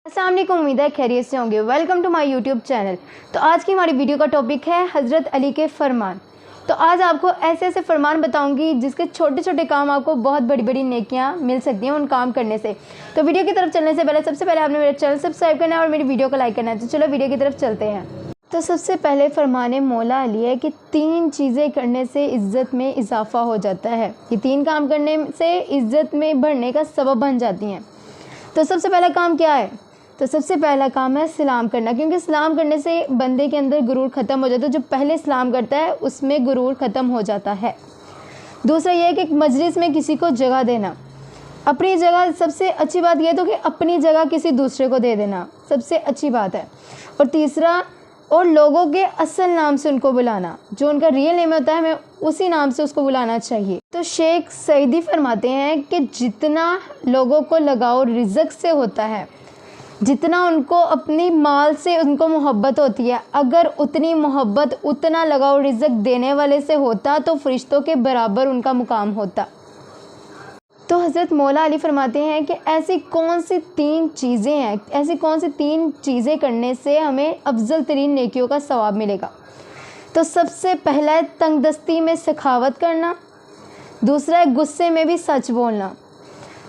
अस्सलाम वालेकुम, उम्मीद है खैरियत से होंगे। Welcome to my YouTube channel. तो आज की हमारी वीडियो का टॉपिक है हज़रत अली के फरमान। तो आज आपको ऐसे ऐसे फरमान बताऊंगी जिसके छोटे छोटे काम आपको बहुत बड़ी बड़ी नेकियां मिल सकती हैं उन काम करने से। तो वीडियो की तरफ चलने से पहले सबसे पहले आपने मेरा चैनल सब्सक्राइब करना है और मेरी वीडियो को लाइक करना है। तो चलो वीडियो की तरफ चलते हैं। तो सबसे पहले फरमान मौला अली है कि 3 चीज़ें करने से इज़्ज़त में इजाफ़ा हो जाता है। ये 3 काम करने से इज़्ज़त में बढ़ने का सबब बन जाती हैं। तो सबसे पहला काम क्या है? तो सबसे पहला काम है सलाम करना, क्योंकि सलाम करने से बंदे के अंदर गुरूर ख़त्म हो जाता है। जो पहले सलाम करता है उसमें गुरूर ख़त्म हो जाता है। दूसरा ये है कि मजलिस में किसी को जगह देना, अपनी जगह। सबसे अच्छी बात यह तो कि अपनी जगह किसी दूसरे को दे देना सबसे अच्छी बात है। और तीसरा, और लोगों के असल नाम से उनको बुलाना, जो उनका रियल नेम होता है हमें उसी नाम से उसको बुलाना चाहिए। तो शेख सईदी फरमाते हैं कि जितना लोगों को लगाव रिज़्क से होता है, जितना उनको अपनी माल से उनको मोहब्बत होती है, अगर उतनी मोहब्बत उतना लगाव रिज़्क देने वाले से होता तो फरिश्तों के बराबर उनका मुकाम होता। तो हज़रत मौला अली फरमाते हैं कि ऐसी कौन सी 3 चीज़ें हैं, ऐसी कौन सी 3 चीज़ें करने से हमें अफजल तरीन नेकियों का सवाब मिलेगा। तो सबसे पहला है तंगदस्ती में सखावत करना, दूसरा है गुस्से में भी सच बोलना,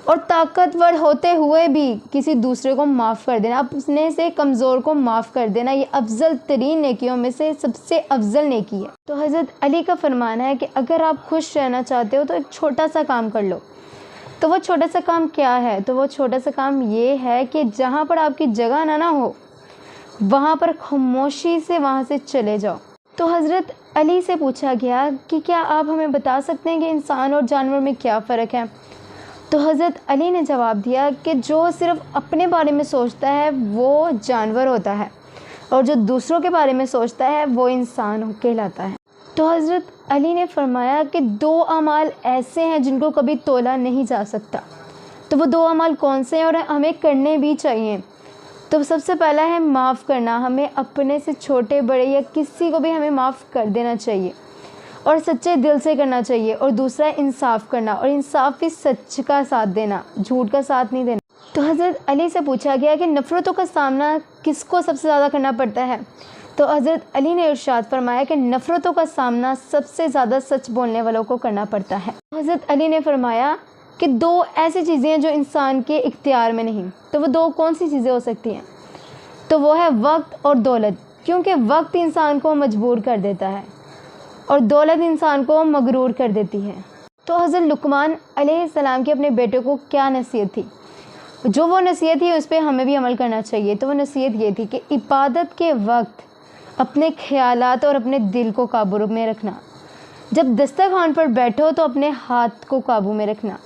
और ताकतवर होते हुए भी किसी दूसरे को माफ़ कर देना, अपने से कमज़ोर को माफ़ कर देना। ये अफजल तरीन नेकियों में से सबसे अफजल नेकी है। तो हज़रत अली का फरमाना है कि अगर आप खुश रहना चाहते हो तो एक छोटा सा काम कर लो। तो वो छोटा सा काम क्या है? तो वो छोटा सा काम ये है कि जहाँ पर आपकी जगह ना हो वहाँ पर खामोशी से वहाँ से चले जाओ। तो हज़रत अली से पूछा गया कि क्या आप हमें बता सकते हैं कि इंसान और जानवर में क्या फ़र्क है? तो हज़रत अली ने जवाब दिया कि जो सिर्फ़ अपने बारे में सोचता है वो जानवर होता है, और जो दूसरों के बारे में सोचता है वो इंसान कहलाता है। तो हज़रत अली ने फरमाया कि 2 अमाल ऐसे हैं जिनको कभी तोला नहीं जा सकता। तो वो 2 अमाल कौन से हैं और हमें करने भी चाहिए? तो सबसे पहला है माफ़ करना। हमें अपने से छोटे बड़े या किसी को भी हमें माफ़ कर देना चाहिए और सच्चे दिल से करना चाहिए। और दूसरा है इंसाफ करना, और इंसाफ भी सच का साथ देना, झूठ का साथ नहीं देना। तो हज़रत अली से पूछा गया कि नफ़रतों का सामना किसको सबसे ज़्यादा करना पड़ता है? तो हज़रत अली ने इरशाद फरमाया कि नफ़रतों का सामना सबसे ज़्यादा सच बोलने वालों को करना पड़ता है। हज़रत अली ने फरमाया कि 2 ऐसी चीज़ें हैं जो इंसान के इख्तियार में नहीं। तो वो 2 कौन सी चीज़ें हो सकती हैं? तो वो है वक्त और दौलत, क्योंकि वक्त इंसान को मजबूर कर देता है और दौलत इंसान को मगरूर कर देती है। तो हज़रत लुकमान अलैहिस्सलाम के अपने बेटे को क्या नसीहत थी? जो वो नसीहत थी उस पर हमें भी अमल करना चाहिए। तो वो नसीहत ये थी कि इबादत के वक्त अपने ख्यालात और अपने दिल को काबू में रखना। जब दस्तरखान पर बैठो तो अपने हाथ को काबू में रखना।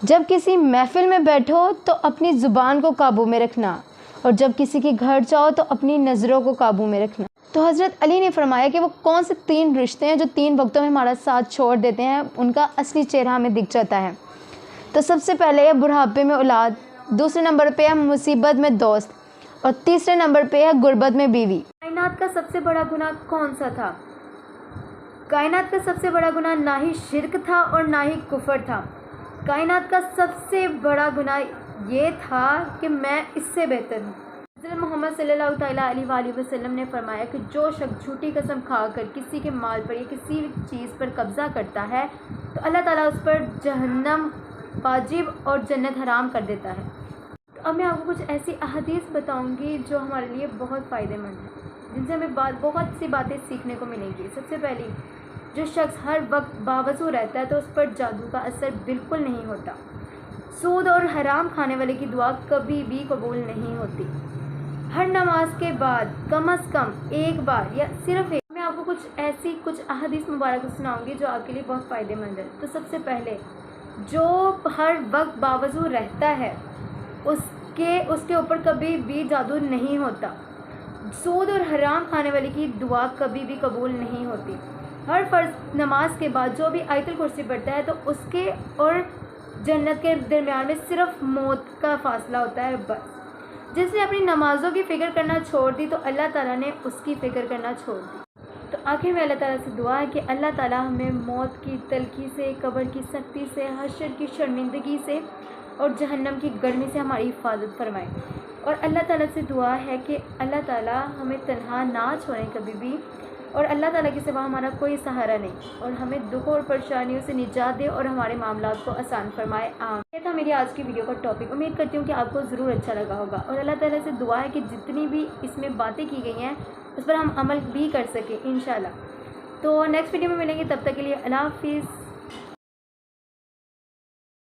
जब किसी महफिल में बैठो तो अपनी ज़ुबान को काबू में रखना, और जब किसी के घर जाओ तो अपनी नज़रों को काबू में रखना। तो हज़रत अली ने फरमाया कि वो कौन से 3 रिश्ते हैं जो 3 वक्तों में हमारा साथ छोड़ देते हैं, उनका असली चेहरा हमें दिख जाता है। तो सबसे पहले है बुढ़ापे में औलाद, दूसरे नंबर पे है मुसीबत में दोस्त, और तीसरे नंबर पे है गुर्बत में बीवी। कायनात का सबसे बड़ा गुनाह कौन सा था? कायनात का सबसे बड़ा गुनाह ना ही शिरक था और ना ही कुफर था। कायनात का सबसे बड़ा गुनाह ये था कि मैं इससे बेहतर हूँ। हज़रत मोहम्मद सल्लल्लाहु अलैहि वसल्लम ने फरमाया कि जो शख्स झूठी कसम खाकर किसी के माल पर या किसी चीज़ पर कब्ज़ा करता है तो अल्लाह ताला उस पर जहन्नम वाजिब और जन्नत हराम कर देता है। तो अब मैं आपको कुछ ऐसी अहादीस बताऊंगी जो हमारे लिए बहुत फ़ायदेमंद है, जिनसे हमें बहुत सी बातें सीखने को मिलेंगी। सबसे पहली, जो शख्स हर वक्त बावज़ू रहता है तो उस पर जादू का असर बिल्कुल नहीं होता। सूद और हराम खाने वाले की दुआ कभी भी कबूल नहीं होती। हर नमाज के बाद कम अज़ कम एक बार या सिर्फ एक, मैं आपको कुछ अहादीस मुबारक सुनाऊंगी जो आपके लिए बहुत फ़ायदेमंद है। तो सबसे पहले, जो हर वक्त बावज़ू रहता है उसके ऊपर कभी भी जादू नहीं होता। सूद और हराम खाने वाले की दुआ कभी भी कबूल नहीं होती। हर फ़र्ज़ नमाज के बाद जो भी आयतुल कुर्सी पढ़ता है तो उसके और जन्नत के दरमियान में सिर्फ मौत का फ़ासला होता है बस। जिसने अपनी नमाज़ों की फ़िक्र करना छोड़ दी तो अल्लाह ताला ने उसकी फ़िक्र करना छोड़ दी। तो आखिर में अल्लाह ताला से दुआ है कि अल्लाह ताला हमें मौत की तलखी से, कब्र की सख्ती से, हश्र की शर्मिंदगी से और जहन्नम की गर्मी से हमारी हिफाजत फरमाए। اور اللہ تعالیٰ سے دعا ہے کہ اللہ تعالیٰ ہمیں تنہا نہ چھوڑیں کبھی بھی، اور اللہ تعالیٰ کے سوا ہمارا کوئی سہارا نہیں، اور ہمیں دکھوں اور پریشانیوں سے نجات دے اور ہمارے معاملات کو آسان فرمائے، آمین۔ یہ تھا میری آج کی ویڈیو کا ٹاپک، امید کرتی ہوں کہ آپ کو ضرور اچھا لگا ہوگا، اور اللہ تعالیٰ سے دعا ہے کہ جتنی بھی اس میں باتیں کی گئی ہیں اس پر ہم عمل بھی کر سکیں انشاءاللہ۔ تو نیکسٹ ویڈیو میں ملیں گے، تب تک کے لیے اللہ حافظ۔